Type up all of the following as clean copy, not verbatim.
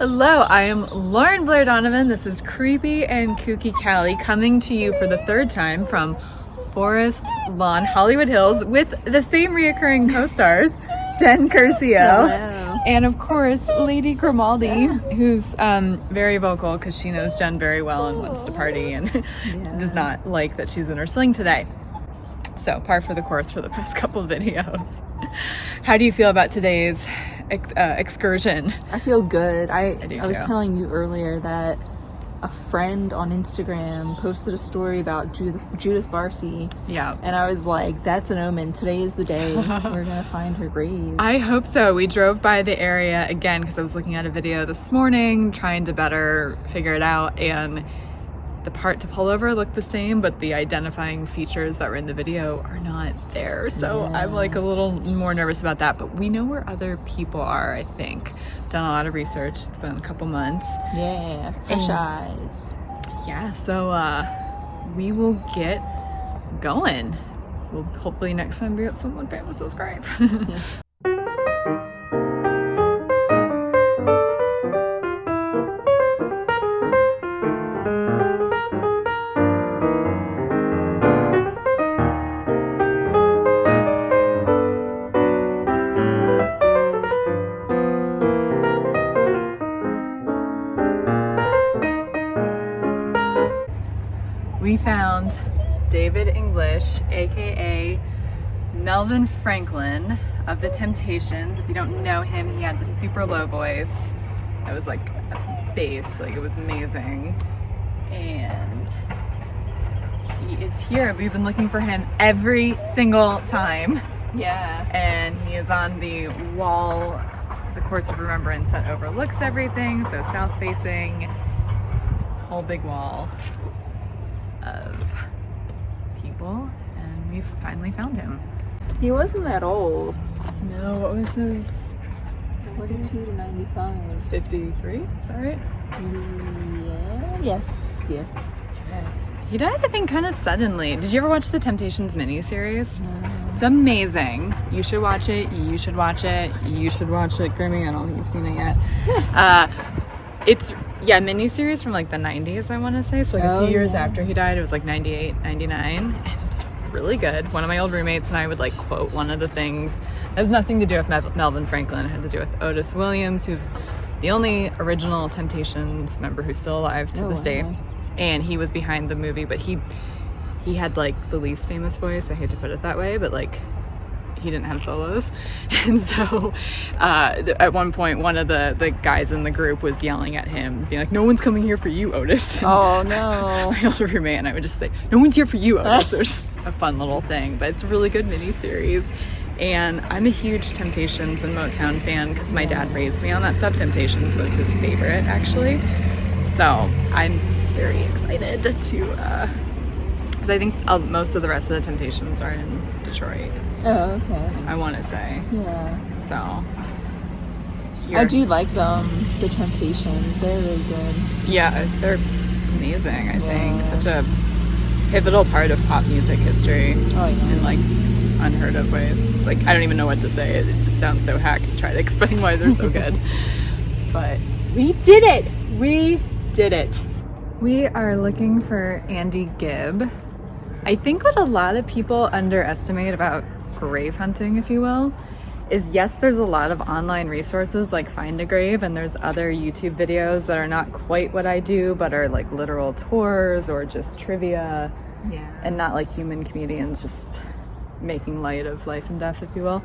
Hello, I am Lauren-Blair Donovan. This is Creepy and Kooky Cali coming to you for the third time from Forest Lawn, Hollywood Hills with the same reoccurring co-stars, Jen Curcio, and of course, Lady Grimaldi, who's very vocal because she knows Jen very well and wants to party and does not like that she's in her sling today. So, par for the course for the past couple videos. How do you feel about today's excursion? I feel good. I was too. telling you earlier that a friend on Instagram posted a story about Judith Barsi. Yeah. And I was like, that's an omen. Today is the day we're going to find her grave. I hope so. We drove by the area again because I was looking at a video this morning trying to better figure it out, and the part to pull over looked the same, but the identifying features that were in the video are not there. So I'm like a little more nervous about that, but we know where other people are, I think. Done a lot of research. It's been a couple months. Yeah, fresh eyes. Yeah, so we will get going. We'll hopefully next time be at someone famous's grave. We found David English, aka Melvin Franklin of the Temptations. If you don't know him, he had the super low voice. It was like a bass, like it was amazing. And he is here. We've been looking for him every single time. Yeah. And he is on the wall, the Courts of Remembrance that overlooks everything, so south facing, whole big wall of people, and we've finally found him. He wasn't that old. No, what was his? 42 to 95. 53? Is that right? Yeah. Yes. He died, I think, kind of suddenly. Did you ever watch the Temptations miniseries? No. It's amazing. You should watch it. You should watch it. You should watch it, Grimmy. I don't think you've seen it yet. It's miniseries from like the 90s, I want to say. So like a few years after he died, it was like 98, 99. And it's really good. One of my old roommates and I would like quote one of the things. It has nothing to do with Melvin Franklin. It had to do with Otis Williams, who's the only original Temptations member who's still alive to this day. And he was behind the movie, but he had like the least famous voice. I hate to put it that way, but like he didn't have solos. And so at one point, one of the guys in the group was yelling at him, being like, "No one's coming here for you, Otis." And oh, no. my older roommate and I would just say, "No one's here for you, Otis." It was just a fun little thing, but it's a really good miniseries. And I'm a huge Temptations and Motown fan because my dad raised me on that stuff. Temptations was his favorite, actually. So I'm very excited to, because I think most of the rest of the Temptations are in Detroit. Oh, okay. I want to say. Yeah. So. I do like them, the Temptations. They're really good. Yeah, they're amazing, I think. Such a pivotal part of pop music history. Oh, yeah. In like unheard of ways. Like, I don't even know what to say. It just sounds so hacked to try to explain why they're so good. But we did it! We did it. We are looking for Andy Gibb. I think what a lot of people underestimate about grave hunting, if you will, is yes, there's a lot of online resources like Find a Grave, and there's other YouTube videos that are not quite what I do, but are like literal tours or just trivia, and not like human comedians just making light of life and death, if you will,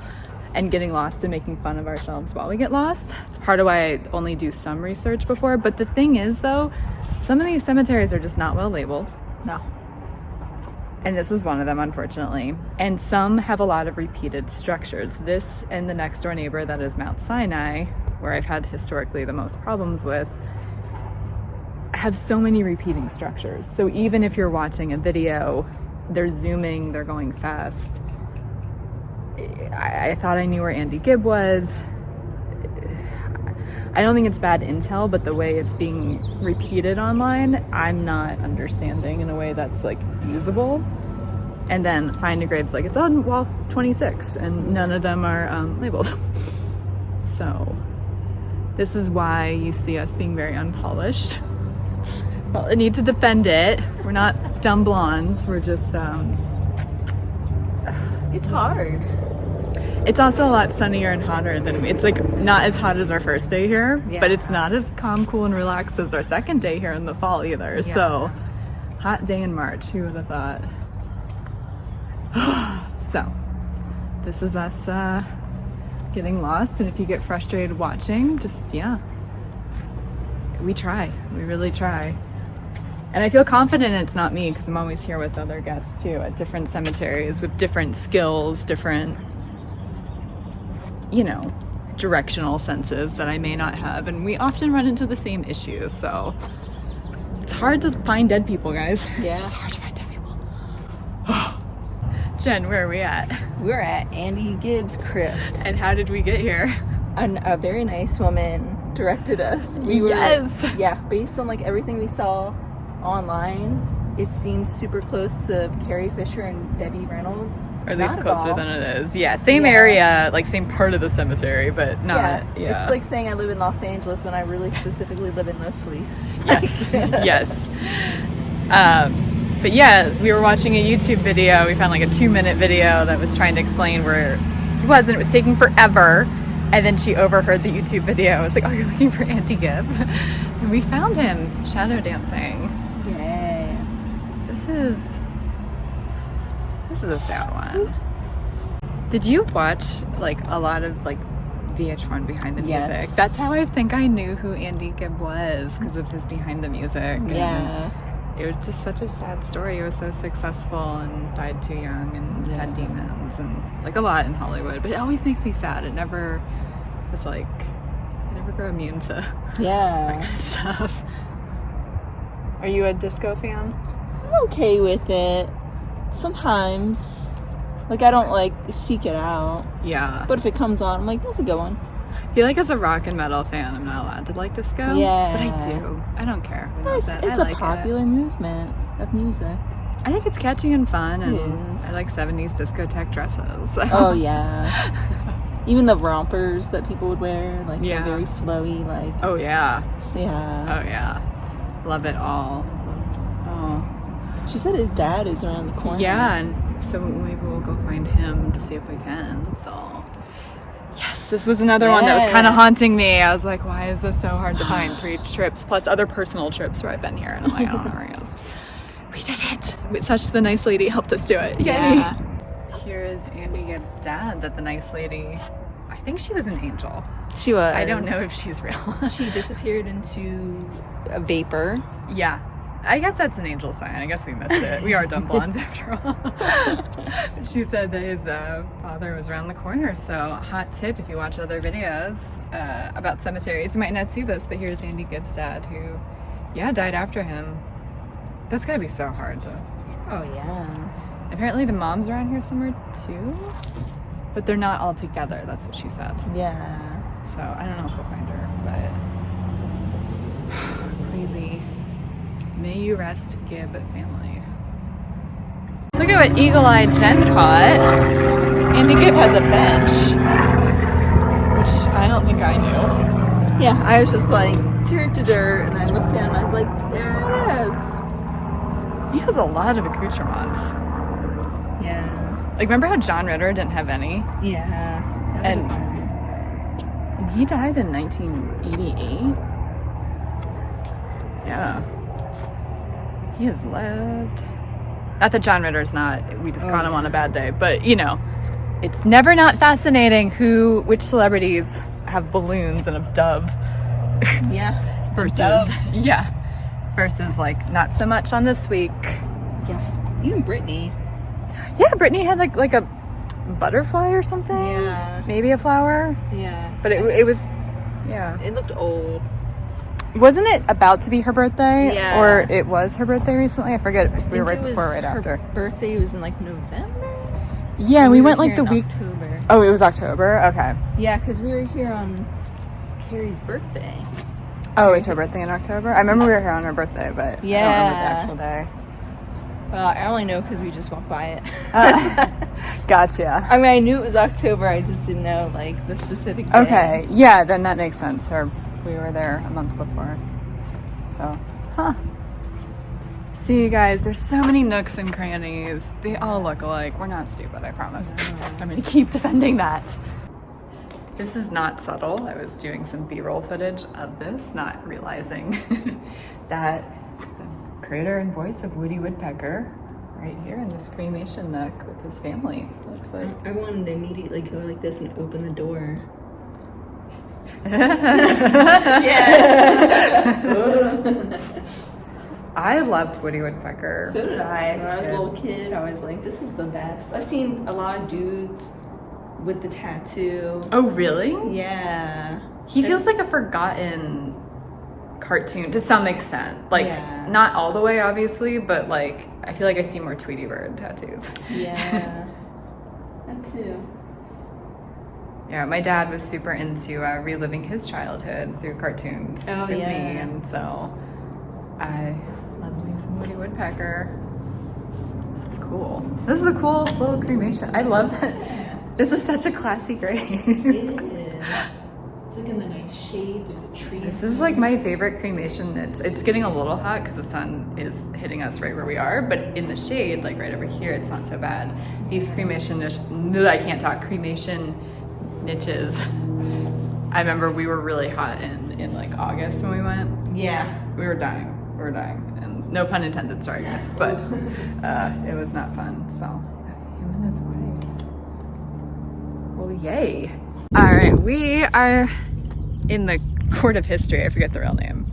and getting lost and making fun of ourselves while we get lost. It's part of why I only do some research before. But the thing is, though, some of these cemeteries are just not well labeled. No. And this is one of them, unfortunately. And some have a lot of repeated structures. This and the next door neighbor that is Mount Sinai, where I've had historically the most problems with, have so many repeating structures. So even if you're watching a video, they're zooming, they're going fast. I thought I knew where Andy Gibb was. I don't think it's bad intel, but the way it's being repeated online, I'm not understanding in a way that's like usable. And then Find a Grave's like, it's on wall 26, and none of them are labeled. So This is why you see us being very unpolished. Well, I need to defend it. We're not dumb blondes. We're just, It's hard. it's also a lot sunnier and hotter than it's like not as hot as our first day here, but it's not as calm, cool, and relaxed as our second day here in the fall either. Yeah. So, hot day in March. Who would have thought? So, this is us getting lost, and if you get frustrated watching, just we try. We really try. And I feel confident it's not me because I'm always here with other guests too at different cemeteries with different skills, different, directional senses that I may not have. And we often run into the same issues. So it's hard to find dead people, guys. Yeah. It's just hard to find dead people. Jen, where are we at? We're at Andy Gibbs' crypt. And how did we get here? A very nice woman directed us. Yes. Based on like everything we saw online, it seems super close to Carrie Fisher and Debbie Reynolds. Or at least Not at closer all. than it is. Yeah, same area, like same part of the cemetery, but not, It's like saying I live in Los Angeles when I really specifically live in Los Feliz. Yes, yes. But yeah, we were watching a YouTube video. We found like a 2-minute video that was trying to explain where he was, and it was taking forever. And then she overheard the YouTube video. I was like, oh, you're looking for Auntie Gibb? And we found him shadow dancing. Yeah. This is a sad one. Did you watch like a lot of like VH1 behind the music? Yes. That's how I think I knew who Andy Gibb was, because of his behind the music. Yeah. And it was just such a sad story. He was so successful and died too young and had demons and like a lot in Hollywood. But it always makes me sad. It never was like, I never grew immune to that kind of stuff. Are you a disco fan? I'm okay with it. Sometimes. Like, I don't, like, seek it out. Yeah. But if it comes on, I'm like, that's a good one. I feel like as a rock and metal fan, I'm not allowed to like disco. Yeah. But I do. I don't care. It's a popular movement of music. I think it's catchy and fun, and It is. I like 70s discotheque dresses. So. Oh, yeah. Even the rompers that people would wear, like, they're very flowy, like... Oh, yeah. Yeah. Oh, yeah. Love it all. Oh. She said his dad is around the corner. Yeah, and so maybe we'll go find him to see if we can. So, yes, this was another one that was kind of haunting me. I was like, why is this so hard to find? 3 trips plus other personal trips where I've been here, and I'm like, I don't know where he is. We did it. Such the nice lady helped us do it. Yay. Yeah. Here is Andy Gibbs' dad, that the nice lady, I think she was an angel. She was. I don't know if she's real. She disappeared into a vapor. Yeah. I guess that's an angel sign. I guess we missed it. We are dumb blondes after all. She said that his father was around the corner. So, hot tip, if you watch other videos about cemeteries, you might not see this, but here's Andy Gibbs' dad who, died after him. That's gotta be so hard to... Oh, yeah. Apparently the mom's around here somewhere too, but they're not all together. That's what she said. Yeah. So, I don't know if we'll find her, but... Crazy. May you rest, Gibb family. Look at what eagle-eyed Jen caught. Andy Gibb has a bench, which I don't think I knew. Yeah, I was just like, dirt, and I looked down and I was like, there it is. He has a lot of accoutrements. Yeah. Like, remember how John Ritter didn't have any? Yeah. That was And he died in 1988. Yeah. He has lived. Not that John Ritter's not, we just caught him on a bad day, but it's never not fascinating which celebrities have balloons and a dove. Yeah. Versus, versus like not so much on this week. Yeah. Even Brittany. Yeah, Brittany had like a butterfly or something. Yeah. Maybe a flower. Yeah. But it was, It looked old. Wasn't it about to be her birthday? Yeah. Or it was her birthday recently? I forget if we were right before or right after. Her birthday was in like November? Yeah, we went like here the in week. October. Oh, it was October? Okay. Yeah, because we were here on Carrie's birthday. Oh, it's her birthday in October? I remember we were here on her birthday, but I don't remember the actual day. Well, I only know because we just walked by it. Gotcha. I mean, I knew it was October. I just didn't know like the specific day. Okay. Yeah, then that makes sense. Her We were there a month before. So, See, you guys, there's so many nooks and crannies. They all look alike. We're not stupid, I promise. I'm gonna keep defending that. This is not subtle. I was doing some B-roll footage of this, not realizing that the creator and voice of Woody Woodpecker right here in this cremation nook with his family, looks like. I wanted to immediately go like this and open the door. I loved Woody Woodpecker. So did I. When I was a little kid, I was like, this is the best. I've seen a lot of dudes with the tattoo. Oh, really? Yeah. He feels like a forgotten cartoon to some extent. Like, not all the way, obviously, but like, I feel like I see more Tweety Bird tattoos. Yeah. That too. Yeah, my dad was super into reliving his childhood through cartoons with me, and so I loved me some Woody Woodpecker. This is cool. This is a cool little cremation. I love that. This is such a classy grave. It is. It's like in the nice shade. There's a tree. This is like my favorite cremation niche. It's getting a little hot because the sun is hitting us right where we are, but in the shade, like right over here, it's not so bad. These cremation niche, I can't talk, cremation niches. I remember we were really hot in like August when we went. Yeah. We were dying. And no pun intended, sorry guys, but it was not fun. So him and his wife. Well, yay. All right, we are in the Court of History. I forget the real name.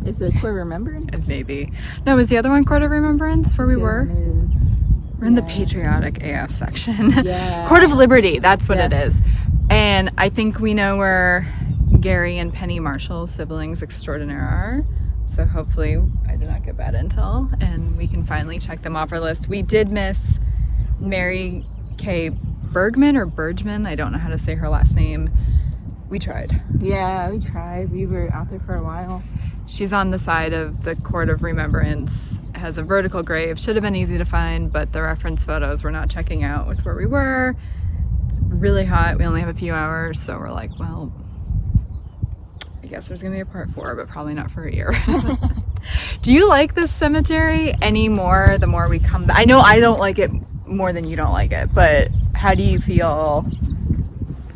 Is it Court of Remembrance? Maybe. No, was the other one Court of Remembrance where we were? We're in the patriotic AF section. Yeah. Court of Liberty, that's what it is. And I think we know where Garry and Penny Marshall, siblings extraordinaire, are. So hopefully I did not get bad intel and we can finally check them off our list. We did miss Mary K. Bergman or Bergman. I don't know how to say her last name. We tried. Yeah, we tried. We were out there for a while. She's on the side of the Court of Remembrance, has a vertical grave, should have been easy to find, but the reference photos were not checking out with where we were. It's really hot, we only have a few hours, so we're like, well, I guess there's gonna be a part 4, but probably not for a year. Do you like this cemetery any more the more we come back? I know I don't like it more than you don't like it, but how do you feel?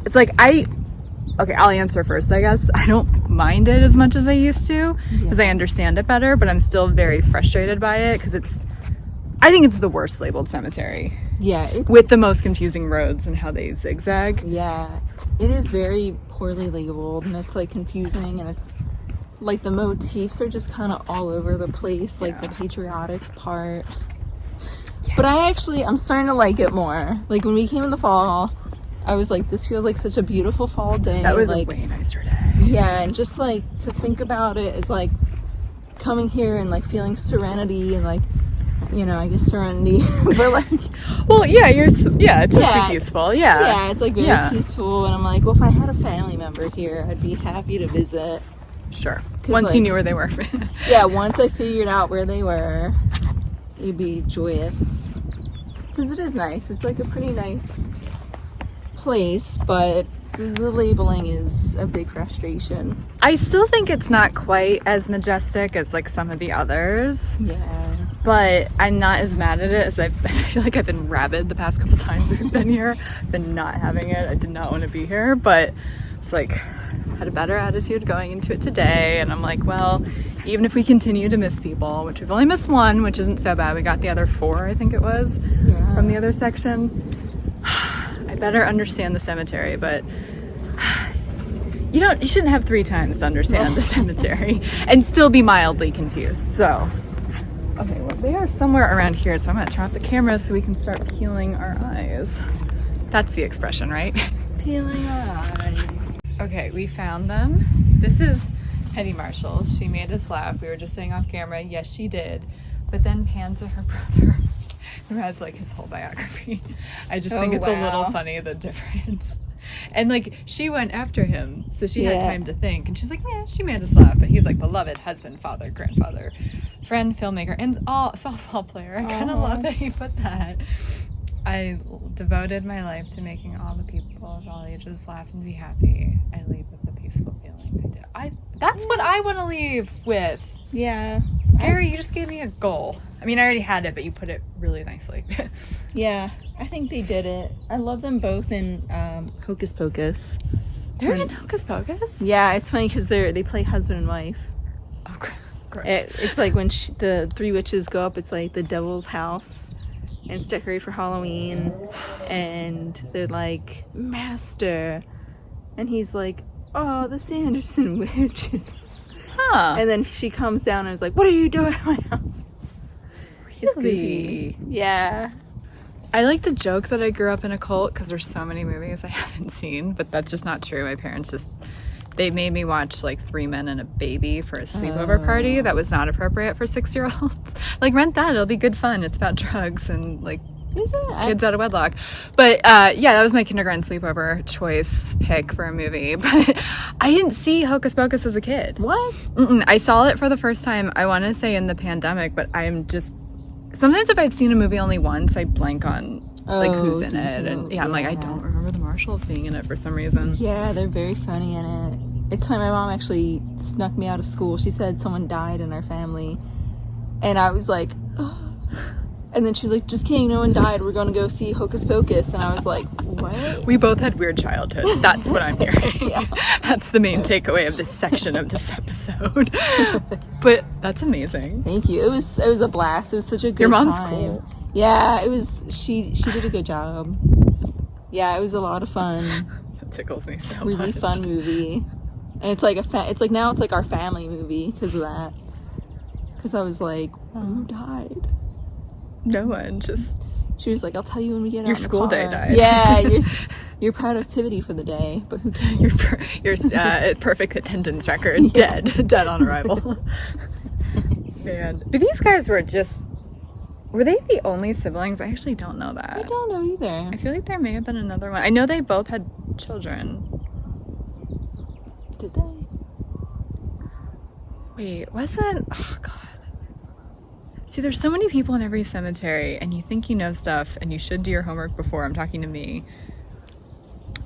It's like, okay, I'll answer first, I guess. I don't mind it as much as I used to because I understand it better, but I'm still very frustrated by it because I think it's the worst labeled cemetery. Yeah, it's with the most confusing roads and how they zigzag. Yeah, it is very poorly labeled and it's like confusing and it's like the motifs are just kind of all over the place, like the patriotic part. Yeah. But I'm starting to like it more. Like when we came in the fall, I was like, this feels like such a beautiful fall day. That was like, a way nicer day. Yeah, and just like to think about it is like coming here and like feeling serenity and like, you know, I guess serenity, but like, well, yeah, it's supposed to be peaceful. Yeah, it's like very peaceful. And I'm like, well, if I had a family member here, I'd be happy to visit. Sure. Once you knew where they were. Yeah, once I figured out where they were, you'd be joyous. Because it is nice. It's like a pretty nice place, but the labeling is a big frustration. I still think it's not quite as majestic as like some of the others. Yeah. But I'm not as mad at it as I feel like I've been rabid the past couple times we've been here, been not having it. I did not want to be here, but it's like had a better attitude going into it today, and I'm like, well, even if we continue to miss people, which we've only missed one, which isn't so bad, we got the other 4, I think it was, from the other section. I better understand the cemetery, but you shouldn't have 3 times to understand the cemetery and still be mildly confused. So, okay, well, they are somewhere around here, so I'm gonna turn off the camera so we can start peeling our eyes. That's the expression, right? Peeling our eyes. Okay, we found them. This is Penny Marshall. She made us laugh. We were just saying off camera, yes, she did. But then pan to her brother, who has like his whole biography. I just think it's a little funny, the difference. And like, she went after him, so she had time to think. And she's like, yeah, she made us laugh. And he's like, beloved husband, father, grandfather, friend, filmmaker, and all softball player. I kind of love that he put that. I devoted my life to making all the people of all ages laugh and be happy. I leave with a peaceful feeling. That's what I want to leave with. Yeah. Garry, you just gave me a goal. I mean, I already had it, but you put it really nicely. Yeah, I think they did it. I love them both in Hocus Pocus. They're in Hocus Pocus? Yeah, it's funny because they play husband and wife. Oh, gross. It's like when the three witches go up, it's like the devil's house, and it's decorated for Halloween, and they're like, Master, and he's like, oh, the Sanderson witches. Huh. And then she comes down and is like, what are you doing at my house? Really? Yeah. I like to joke that I grew up in a cult because there's so many movies I haven't seen, but that's just not true. My parents they made me watch like 3 Men and a Baby for a sleepover party that was not appropriate for 6-year-olds. Like, rent that. It'll be good fun. It's about drugs and like kids out of wedlock. But yeah, that was my kindergarten sleepover choice pick for a movie. But I didn't see Hocus Pocus as a kid. What? I saw it for the first time, I want to say in the pandemic, but I'm just... Sometimes if I've seen a movie only once, I blank on like who's in it. And I'm like, I don't remember the Marshalls being in it for some reason. Yeah, they're very funny in it. It's funny, my mom actually snuck me out of school. She said someone died in our family. And I was like, oh. And then she was like, just kidding, no one died. We're going to go see Hocus Pocus. And I was like, what? We both had weird childhoods. That's what I'm hearing. Yeah. That's the main takeaway of this section of this episode. But that's amazing. Thank you. It was a blast. It was such a good Your mom's time. cool. Yeah, it was. She did a good job. Yeah, it was a lot of fun. That tickles me so much. Really fun movie. And it's like now it's like our family movie because of that. Because I was like, who died? No one. Just... She was like, I'll tell you when we get out. Your school day died. Yeah, your productivity for the day, but who cares? Your perfect attendance record, yeah. dead on arrival. Man, but these guys were they the only siblings? I actually don't know that. I don't know either. I feel like there may have been another one. I know they both had children. Did they? Wait, wasn't... Oh, God. See, there's so many people in every cemetery, and you think you know stuff, and you should do your homework before I'm talking to me.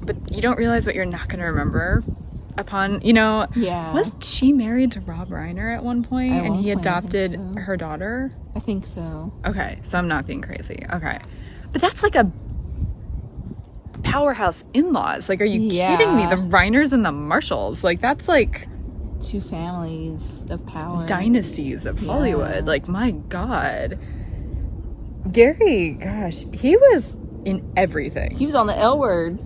But you don't realize what you're not going to remember upon, Yeah. Wasn't she married to Rob Reiner at one point, and he adopted her daughter? I think so. Okay, so I'm not being crazy. Okay. But that's like a powerhouse in-laws. Like, are you kidding me? The Reiners and the Marshalls. Like, that's like... 2 families of power. Dynasties of Hollywood. Like, my God. Garry, gosh, he was in everything. He was on the L Word.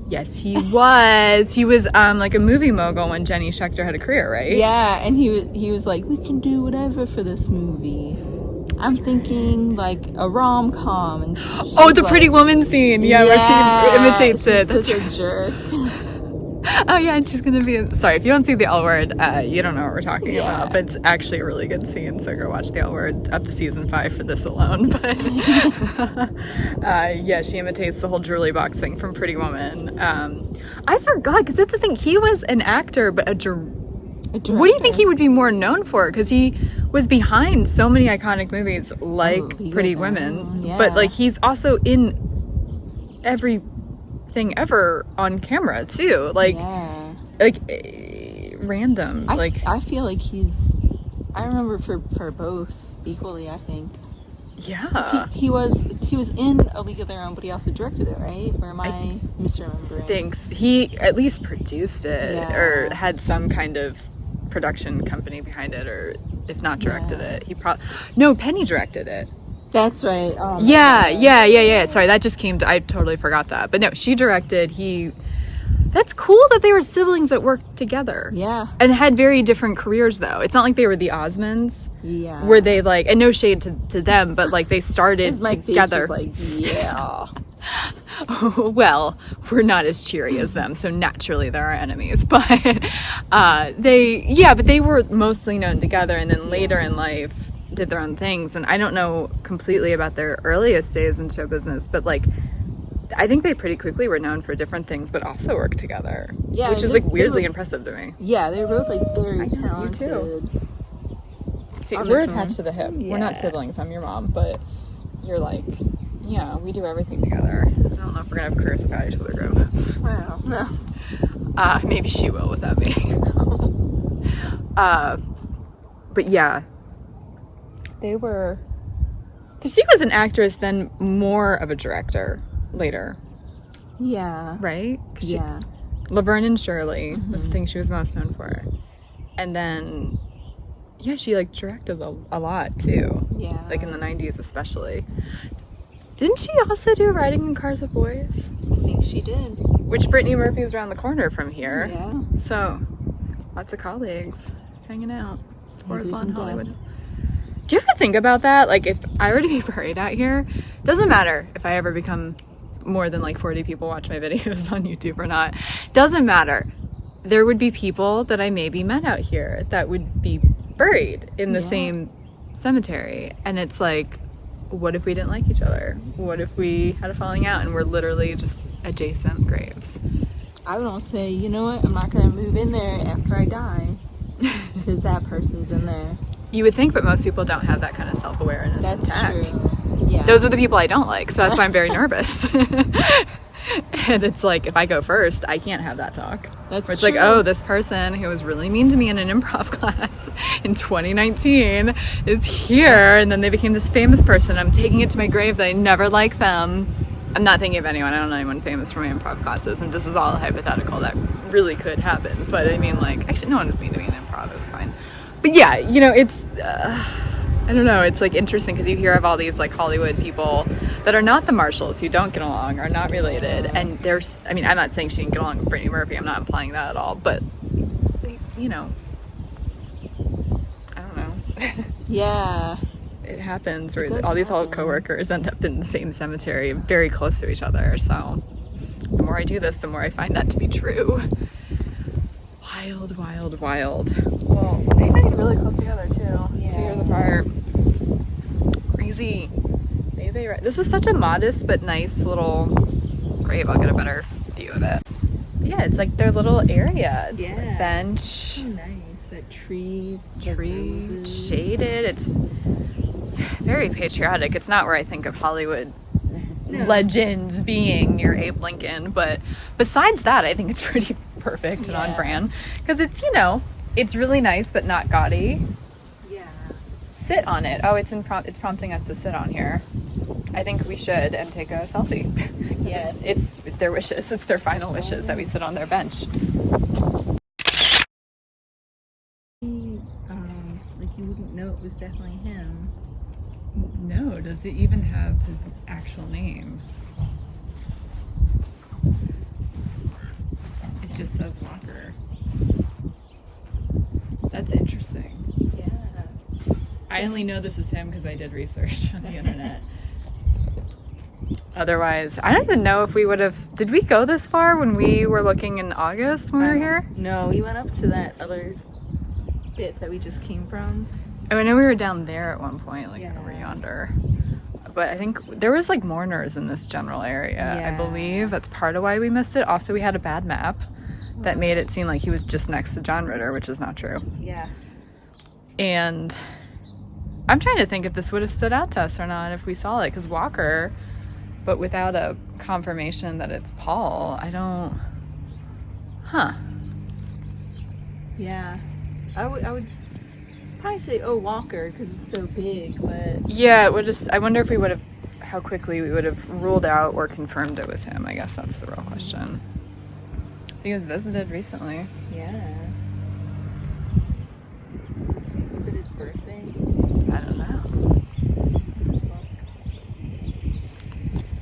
Yes, he was. He was like a movie mogul when Jenny Schechter had a career, right? Yeah, and he was like, we can do whatever for this movie. I'm thinking like a rom-com. And the Pretty Woman scene. Yeah, where she imitates it. That's such a jerk. Oh yeah, and she's gonna be... Sorry, if you don't see the L Word, you don't know what we're talking about, but it's actually a really good scene, so go watch the L Word up to season 5 for this alone. But yeah, she imitates the whole jewelry box thing from Pretty Woman. I forgot, because that's the thing, he was an actor, but a director. What do you think he would be more known for? Because he was behind so many iconic movies like Pretty Women, but like he's also in everything ever on camera too, random. I feel like I remember for both equally. I think he was in A League of Their Own, but he also directed it, right? Or am I misremembering? Thanks. He at least produced it or had some kind of production company behind it, or if not directed it, Penny directed it. That's right. Yeah. Sorry, that just came to... I totally forgot that. But no, she directed. That's cool that they were siblings that worked together. Yeah. And had very different careers, though. It's not like they were the Osmonds. Yeah. Where they, like... And no shade to them, but, like, they started my together. Face was like, yeah. Well, we're not as cheery as them, so naturally they're our enemies. But they were mostly known together, and then later in life... did their own things, and I don't know completely about their earliest days in show business, but like I think they pretty quickly were known for different things but also worked together, which is like weirdly impressive to me. Yeah, they're both like very talented. You too. See, we're attached to the hip. We're not siblings. I'm your mom, but you're like Yeah, we do everything together. I don't know if we're gonna have Curcio at each other group. Wow. No. Maybe she will without me. But yeah, they were, because she was an actress, then more of a director later. Yeah. Right? Yeah. Laverne and Shirley was the thing she was most known for. And then, yeah, she like directed a lot too. Yeah. Like in the 90s especially. Didn't she also do Riding in Cars with Boys? I think she did. Which Brittany Murphy is around the corner from here. Yeah. So, lots of colleagues hanging out. Forest Lawn, Hollywood. Dead. Do you ever think about that? Like, if I were to be buried out here, doesn't matter if I ever become more than like 40 people watch my videos on YouTube or not. Doesn't matter. There would be people that I maybe met out here that would be buried in the same cemetery. And it's like, what if we didn't like each other? What if we had a falling out and we're literally just adjacent graves? I would almost say, you know what? I'm not going to move in there after I die. Because that person's in there. You would think, but most people don't have that kind of self-awareness. That's intact. true. Yeah. Those are the people I don't like, so that's why I'm very nervous. And it's like, if I go first, I can't have that talk. That's Where it's true. like, oh, this person who was really mean to me in an improv class in 2019 is here, and then they became this famous person. I'm taking it to my grave that I never liked them. I'm not thinking of anyone. I don't know anyone famous from my improv classes, and this is all hypothetical. That really could happen. But I mean, like, actually, no one was mean to me in improv. It was fine. But yeah, you know, it's, I don't know. It's like interesting because you hear of all these like Hollywood people that are not the Marshalls, who don't get along, are not related. And there's, I mean, I'm not saying she didn't get along with Brittany Murphy. I'm not implying that at all. But, you know, I don't know. Yeah. It happens where It all these does old happen. coworkers end up in the same cemetery, very close to each other. So the more I do this, the more I find that to be true. Wild, wild, wild. Well, they died really close together too. Yeah. 2 years apart. Crazy. This is such a modest but nice little grave. I'll get a better view of it. Yeah, it's like their little area. It's a bench. So nice. That tree Shaded. It's very patriotic. It's not where I think of Hollywood legends being near Abe Lincoln, but besides that, I think it's pretty perfect and on brand because it's, you know, it's really nice but not gaudy. Yeah. Sit on it. Oh, it's prompting us to sit on here. I think we should and take a selfie. Yes. It's their wishes. It's their final wishes that we sit on their bench. Like you wouldn't know it was definitely him. No, does it even have his actual name? It just says Walker. That's interesting. Yeah. I only know this is him because I did research on the internet. Otherwise, I don't even know if we would have... Did we go this far when we were looking in August when we were here? No, we went up to that other bit that we just came from. I know we were down there at one point, like Yeah. over yonder. But I think there was like mourners in this general area, I believe. That's part of why we missed it. Also, we had a bad map that made it seem like he was just next to John Ritter, which is not true. Yeah. And I'm trying to think if this would have stood out to us or not if we saw it, because Walker, but without a confirmation that it's Paul, I don't... Huh. Yeah. I would probably say, oh, Walker, because it's so big, but... Yeah, it would have... I wonder if we would have... How quickly we would have ruled out or confirmed it was him. I guess that's the real question. He was visited recently. Yeah. Was it his birthday? I don't know.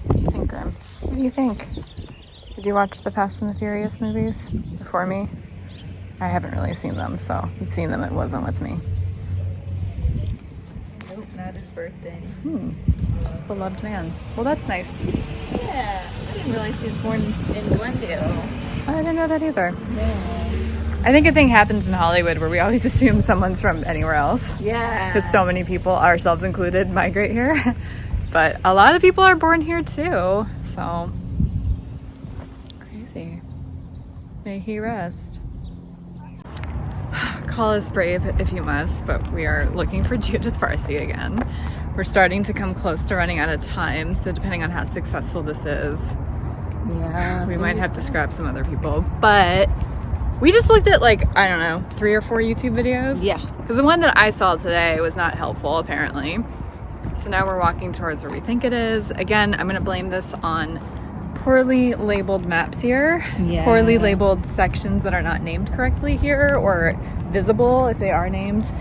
What do you think, Grim? What do you think? Did you watch the Fast and the Furious movies before me? I haven't really seen them, so you've seen them. It wasn't with me. Nope, not his birthday. Just beloved man. Well, that's nice. Yeah, I didn't realize he was born in Glendale. I didn't know that either. Yeah. I think a thing happens in Hollywood where we always assume someone's from anywhere else. Yeah. Because so many people, ourselves included, migrate here. But a lot of people are born here too. So, crazy. May he rest. Call us brave if you must, but we are looking for Judith Farsi again. We're starting to come close to running out of time, so depending on how successful this is, we might have to scrap some other people. But we just looked at, like, I don't know, 3 or 4 YouTube videos. Yeah. Because the one that I saw today was not helpful, apparently. So now we're walking towards where we think it is. Again, I'm going to blame this on poorly labeled maps here. Yeah. Poorly labeled sections that are not named correctly here, or visible if they are named.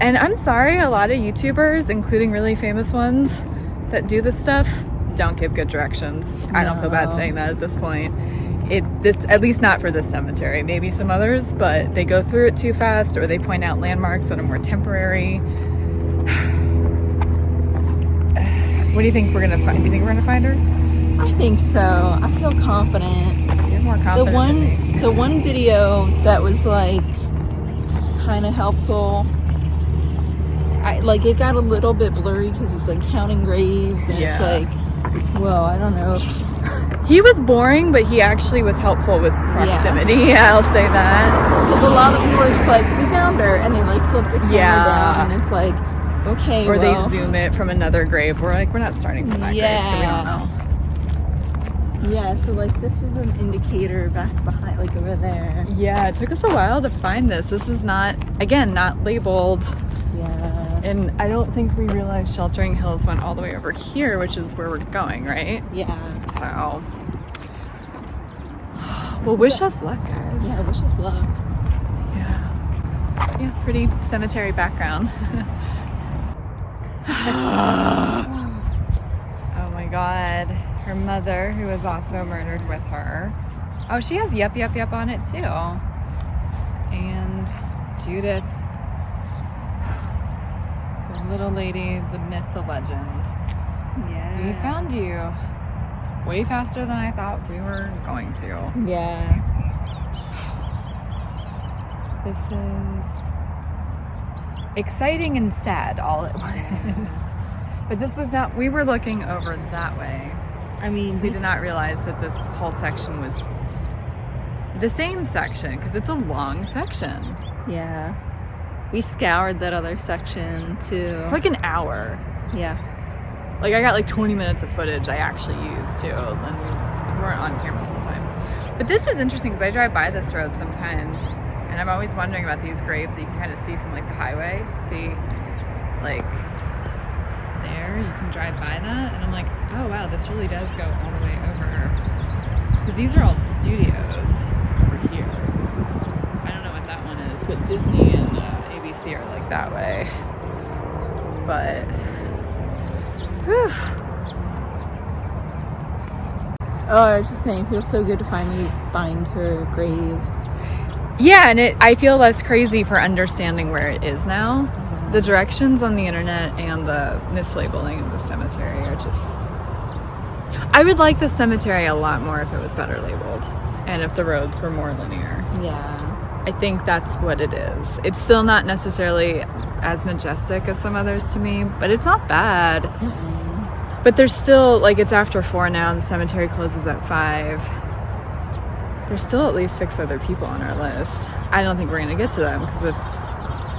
And I'm sorry, a lot of YouTubers, including really famous ones that do this stuff, don't give good directions. I don't feel bad saying that at this point. This, at least not for this cemetery, maybe some others, but they go through it too fast, or they point out landmarks that are more temporary. What do you think we're gonna find? Do you think we're gonna find her? I think so. I feel confident. You're more confident than me. The one video that was like kind of helpful, it got a little bit blurry because he's like counting graves, and it's like, well, I don't know. He was boring, but he actually was helpful with proximity. Yeah, I'll say that. Because a lot of people are just like, we found her, and they like flip the camera down, and it's like, okay, or they zoom it from another grave. We're like, we're not starting from that grave, so we don't know. Yeah, so like this was an indicator back behind, like over there. Yeah, it took us a while to find this. This is not, again, not labeled. Yeah. And I don't think we realized Sheltering Hills went all the way over here, which is where we're going, right? Yeah. So, well, wish us luck, guys. Yeah, wish us luck. Yeah. Yeah, pretty cemetery background. Oh my God. Her mother, who was also murdered with her. Oh, she has yep, yep, yep on it too. And Judith. The little lady, the myth, the legend. Yeah. We found you way faster than I thought we were going to. Yeah. This is exciting and sad all at once. But this was not, we were looking over that way. I mean, we did not realize that this whole section was the same section, because it's a long section. Yeah. We scoured that other section too. For like an hour. Yeah. Like I got like 20 minutes of footage I actually used too, and we weren't on camera the whole time. But this is interesting because I drive by this road sometimes, and I'm always wondering about these graves that you can kind of see from like the highway. See, like there, you can drive by that, and I'm like, oh wow, this really does go all the way over. Because these are all studios over here. I don't know what that one is, but Disney and ABC are like that way. But, whew. Oh, I was just saying, it feels so good to finally find her grave. Yeah, and I feel less crazy for understanding where it is now. The directions on the internet and the mislabeling of the cemetery are just... I would like the cemetery a lot more if it was better labeled and if the roads were more linear. Yeah. I think that's what it is. It's still not necessarily as majestic as some others to me, but it's not bad. Mm-mm. But there's still, like, it's after 4 now and the cemetery closes at 5. There's still at least 6 other people on our list. I don't think we're going to get to them because it's...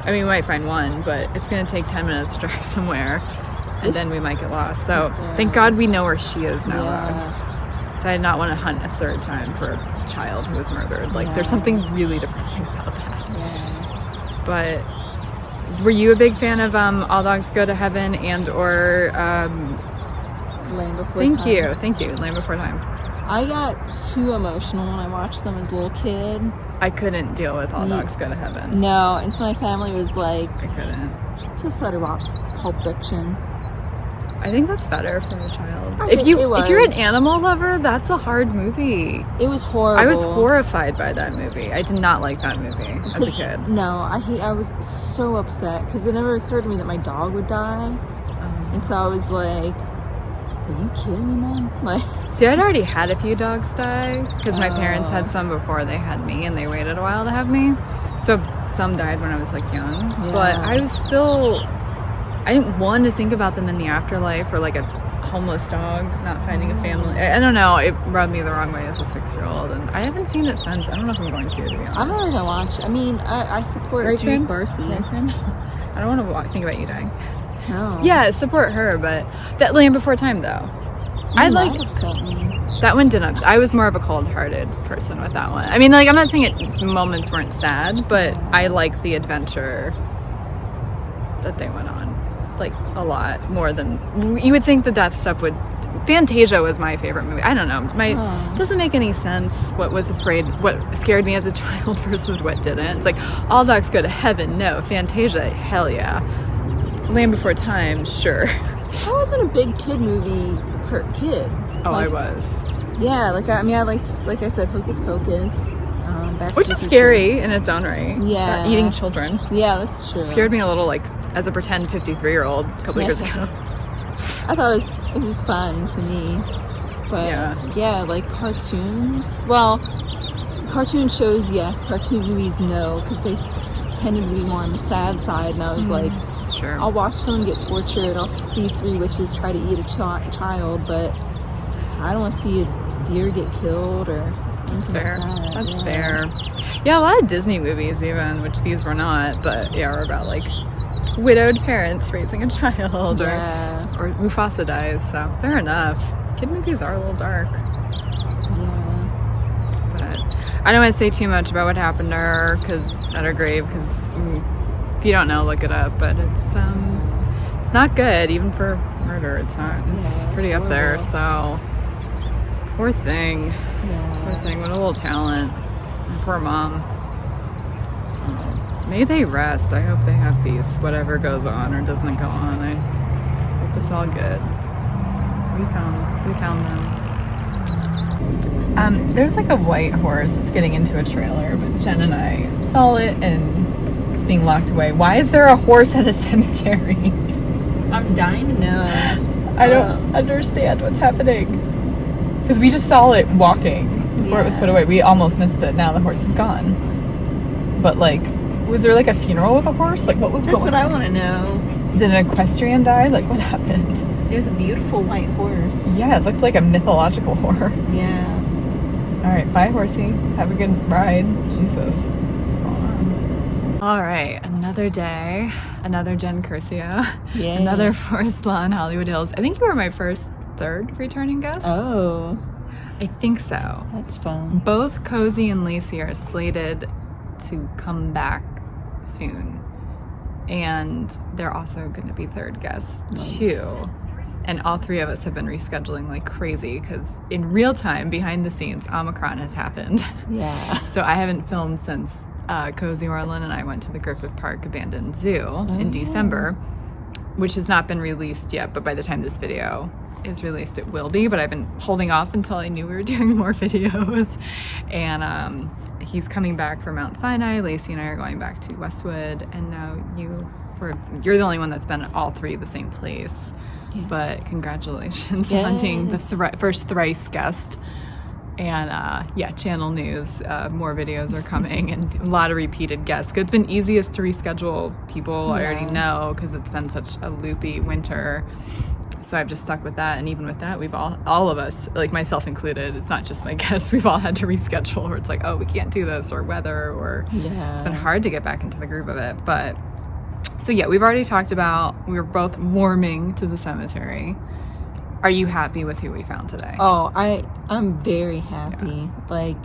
I mean, we might find one, but it's going to take 10 minutes to drive somewhere, and then we might get lost. So thank God we know where she is now. Yeah. So I did not want to hunt a 3rd time for a child who was murdered. Like, there's something really depressing about that. Yeah. But were you a big fan of All Dogs Go to Heaven and or Land Before Time? Thank you, Land Before Time. I got too emotional when I watched them as a little kid. I couldn't deal with All Dogs Go to Heaven. No, and so my family was like, I couldn't. Just let her watch Pulp Fiction. I think that's better for a child. If you're an animal lover, that's a hard movie. It was horrible. I was horrified by that movie. I did not like that movie as a kid. No, I was so upset because it never occurred to me that my dog would die. And so I was like, are you kidding me, man? Like, see, I'd already had a few dogs die because my parents had some before they had me, and they waited a while to have me. So some died when I was like young, but I was still, I didn't want to think about them in the afterlife, or like a homeless dog not finding a family. I don't know, it rubbed me the wrong way as a 6-year-old, and I haven't seen it since. I don't know if I'm going to be honest. I'm not gonna watch. I mean, I support Judith Barsi. Right, I don't want to think about you dying. No. Yeah, support her, but that Land Before Time though. I like that upset me. that one didn't upset. I was more of a cold-hearted person with that one. I mean, like, I'm not saying moments weren't sad, but I like the adventure that they went on, like, a lot more than you would think. The death stuff would. Fantasia was my favorite movie. I don't know. Doesn't make any sense what scared me as a child versus what didn't. It's like, all dogs go to heaven. No. Fantasia, hell yeah. Land Before Time, sure. I wasn't a big kid movie kid. Oh, I was. Yeah, I liked, like I said, Hocus Pocus. Which is scary in its own right. Yeah. Eating children. Yeah, that's true. Scared me a little, like, as a pretend 53-year-old a couple years ago. I thought it was fun to me. But, yeah, like cartoons. Well, cartoon shows, yes. Cartoon movies, no. Because they tended to be more on the sad side. And I was like, sure. I'll watch someone get tortured. I'll see 3 witches try to eat a child. But I don't want to see a deer get killed or anything fair. like that. That's fair. Yeah, a lot of Disney movies even, which these were not. But, yeah, were about, like, widowed parents raising a child, or Mufasa dies, so fair enough. Kid movies are a little dark. Yeah. But I don't want to say too much about what happened to her at her grave, because if you don't know, look it up. But it's not good, even for murder. It's not. It's pretty up there. So poor thing. Yeah. Poor thing. What a little talent. Poor mom. So. May they rest. I hope they have peace, whatever goes on or doesn't go on. I hope it's all good. We found them. There's like a white horse that's getting into a trailer, but Jen and I saw it and it's being locked away. Why is there a horse at a cemetery? I'm dying to know. I don't understand what's happening. Because we just saw it walking before it was put away. We almost missed it. Now the horse is gone. But like, was there like a funeral with a horse? Like, what was going on? That's what I want to know. Did an equestrian die? Like, what happened? It was a beautiful white horse. Yeah, it looked like a mythological horse. Yeah. All right, bye, horsey. Have a good ride. Jesus, what's going on? All right, another day, another Jen Curcio, another Forest Lawn, Hollywood Hills. I think you were my third returning guest. Oh. I think so. That's fun. Both Cozy and Lacey are slated to come back soon, and they're also going to be third guests too, and all 3 of us have been rescheduling like crazy because in real time behind the scenes Omicron has happened. So I haven't filmed since Cozy, Orlin, and I went to the Griffith Park Abandoned Zoo in December, which has not been released yet, but by the time this video is released it will be. But I've been holding off until I knew we were doing more videos, and he's coming back from Mount Sinai. Lacey and I are going back to Westwood, and now you're the only one that's been at all 3 the same place. But congratulations on being the first thrice guest. And channel news, more videos are coming, and a lot of repeated guests. It's been easiest to reschedule people I already know because it's been such a loopy winter. So I've just stuck with that, and even with that, we've all of us, like myself included, it's not just my guests, we've all had to reschedule, where it's like, oh, we can't do this, or weather, or it's been hard to get back into the groove of it. But so we've already talked about, we were both warming to the cemetery. Are you happy with who we found today? Oh, I'm very happy. Like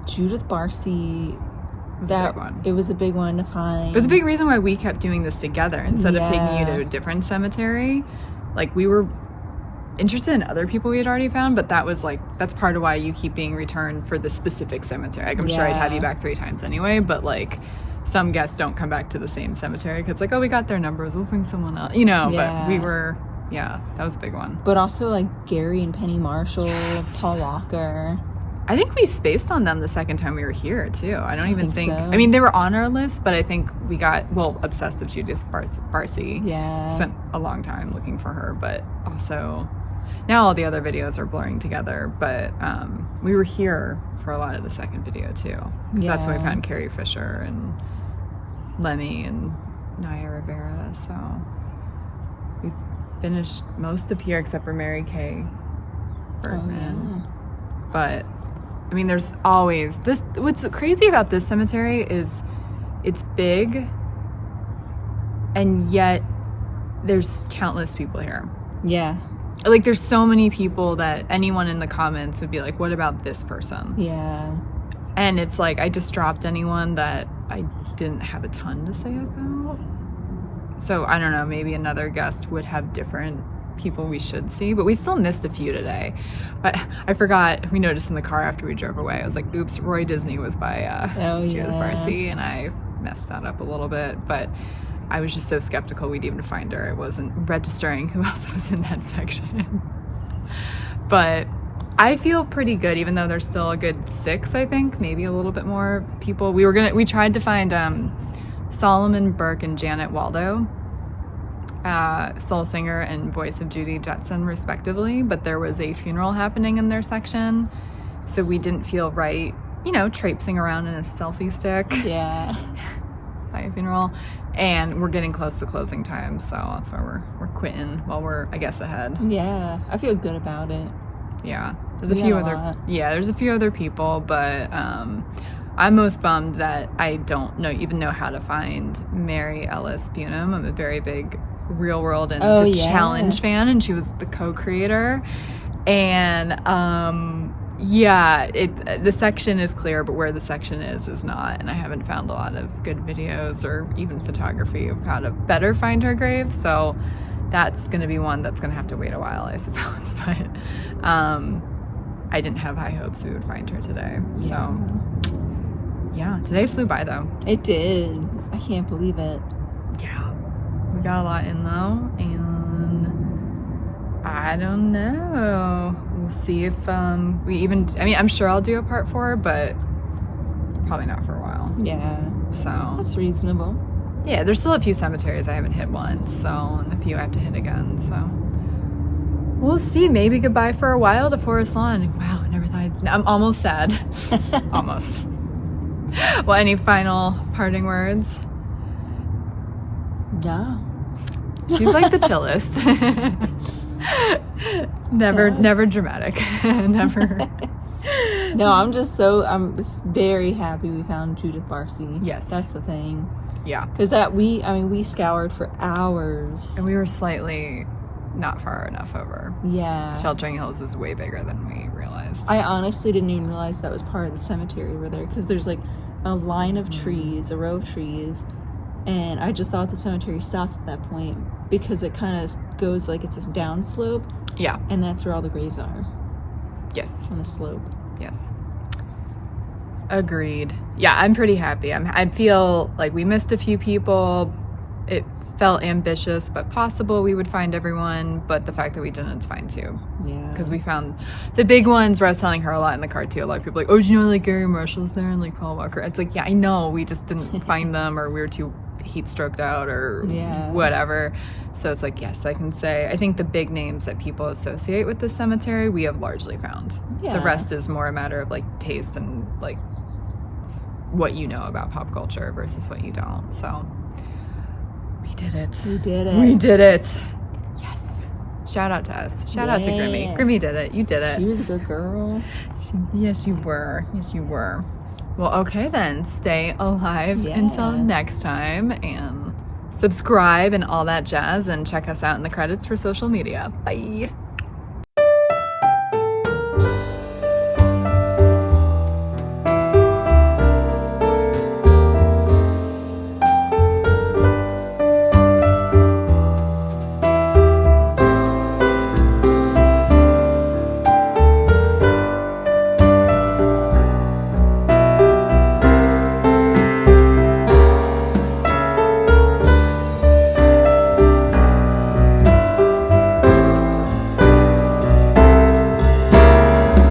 Judith Barsi. It was a big one to find. It was a big reason why we kept doing this together instead of taking you to a different cemetery. Like, we were interested in other people we had already found, but that's part of why you keep being returned for the specific cemetery. Like, I'm sure I'd have you back 3 times anyway, but like, some guests don't come back to the same cemetery because it's like, oh, we got their numbers, we'll bring someone else, but we were, that was a big one. But also like Garry and Penny Marshall, Paul Walker. I think we spaced on them the second time we were here too. I don't even think so. I mean, they were on our list, but I think we got obsessed with Judith Barsi. Spent a long time looking for her, but also now all the other videos are blurring together. But we were here for a lot of the second video too, because that's when we found Carrie Fisher and Lemmy and Naya Rivera. So we finished most of here except for Mary Kay Bergman. But I mean, there's always this. What's crazy about this cemetery is it's big, and yet there's countless people here. Yeah. Like, there's so many people that anyone in the comments would be like, what about this person? Yeah. And it's like, I just dropped anyone that I didn't have a ton to say about. So I don't know, maybe another guest would have different people we should see, but we still missed a few today. But I forgot, we noticed in the car after we drove away, I was like, oops, Roy Disney was by Judith Barsi, and I messed that up a little bit, but I was just so skeptical we'd even find her. It wasn't registering who else was in that section. But I feel pretty good, even though there's still a good 6, I think, maybe a little bit more people. We tried to find Solomon Burke and Janet Waldo, soul singer and voice of Judy Jetson, respectively, but there was a funeral happening in their section, so we didn't feel right, traipsing around in a selfie stick. Yeah. By a funeral. And we're getting close to closing time, so that's why we're quitting while we're, I guess, ahead. Yeah, I feel good about it. Yeah, there's a few other people, but I'm most bummed that I don't even know how to find Mary Ellis Bunham. I'm a very big Real World and The Challenge fan, and she was the co-creator. And the section is clear, but where the section is not. And I haven't found a lot of good videos or even photography of how to better find her grave. So that's going to be one that's going to have to wait a while, I suppose. But I didn't have high hopes we would find her today. Yeah. So yeah, today flew by though. It did. I can't believe it. Yeah. We got a lot in though, and I don't know. We'll see if I'm sure I'll do a part 4, but probably not for a while. Yeah. So that's reasonable. Yeah, there's still a few cemeteries I haven't hit once, and a few I have to hit again, so we'll see. Maybe goodbye for a while to Forest Lawn. Wow, I never thought I'm almost sad. Almost. Well, any final parting words? Yeah. She's like the chillest. Never dramatic. Never. No, I'm just very happy we found Judith Barsi. Yes. That's the thing. Yeah. Because we scoured for hours. And we were slightly not far enough over. Yeah. Sheltering Hills is way bigger than we realized. I honestly didn't even realize that was part of the cemetery over there, because there's like a line of trees, a row of trees, and I just thought the cemetery stopped at that point because it kind of goes like it's a down slope. Yeah. And that's where all the graves are. Yes. On the slope. Yes. Agreed. Yeah, I'm pretty happy. I feel like we missed a few people. It felt ambitious, but possible we would find everyone, but the fact that we didn't is fine too. Yeah. Because we found the big ones where I was telling her a lot in the car too. A lot of people are like, oh, do you know like Garry Marshall's there and like Paul Walker? It's like, yeah, I know. We just didn't find them, or we were too heat stroked out or whatever. So it's like, yes, I can say, I think the big names that people associate with this cemetery, we have largely found. Yeah. The rest is more a matter of like taste and like what you know about pop culture versus what you don't. So we did it. We did it. We did it. Yes. Shout out to us. Shout out to Grimmy. Grimmy did it. You did it. She was a good girl. Yes, you were. Yes, you were. Well, okay then. Stay alive until next time, and subscribe and all that jazz, and check us out in the credits for social media. Bye.